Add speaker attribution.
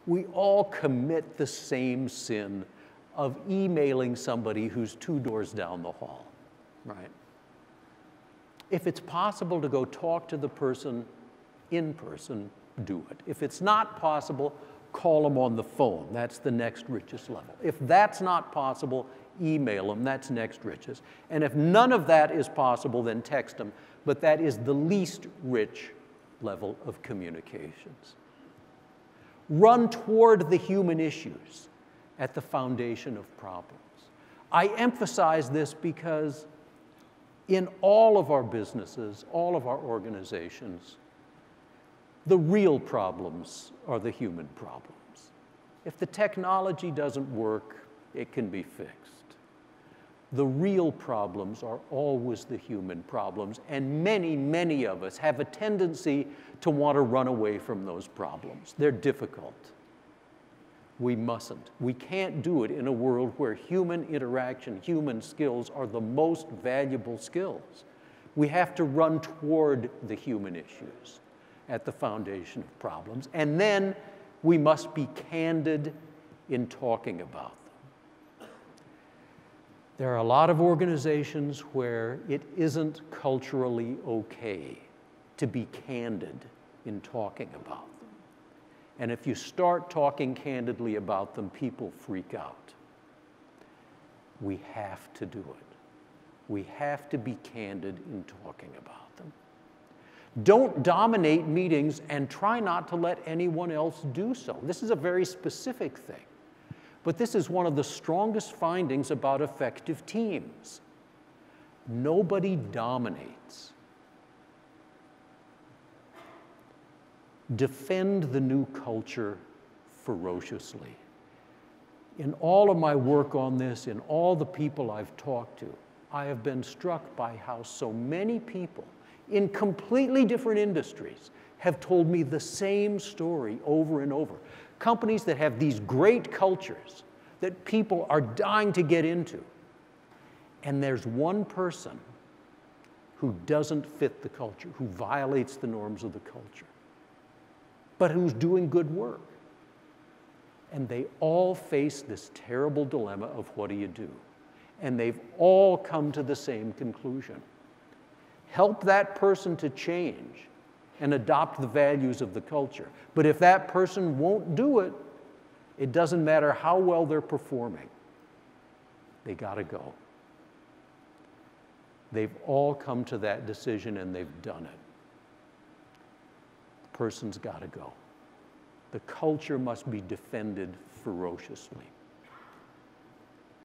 Speaker 1: We all commit the same sin of emailing somebody who's 2 doors down the hall, right? If it's possible to go talk to the person in person, do it. If it's not possible, call them on the phone. That's the next richest level. If that's not possible, email them. That's next richest. And if none of that is possible, then text them. But that is the least rich level of communications. Run toward the human issues at the foundation of problems. I emphasize this because in all of our businesses, all of our organizations, the real problems are the human problems. If the technology doesn't work, it can be fixed. The real problems are always the human problems, and many, many of us have a tendency to want to run away from those problems. They're difficult. We mustn't. We can't do it in a world where human interaction, human skills are the most valuable skills. We have to run toward the human issues at the foundation of problems, and then we must be candid in talking about them. There are a lot of organizations where it isn't culturally okay to be candid in talking about them. And if you start talking candidly about them, people freak out. We have to do it. We have to be candid in talking about them. Don't dominate meetings and try not to let anyone else do so. This is a very specific thing. But this is one of the strongest findings about effective teams. Nobody dominates. Defend the new culture ferociously. In all of my work on this, in all the people I've talked to, I have been struck by how so many people in completely different industries have told me the same story over and over. Companies that have these great cultures that people are dying to get into, and there's one person who doesn't fit the culture, who violates the norms of the culture, but who's doing good work. And they all face this terrible dilemma of what do you do? And they've all come to the same conclusion. Help that person to change and adopt the values of the culture. But if that person won't do it, it doesn't matter how well they're performing. They gotta go. They've all come to that decision and they've done it. The person's gotta go. The culture must be defended ferociously.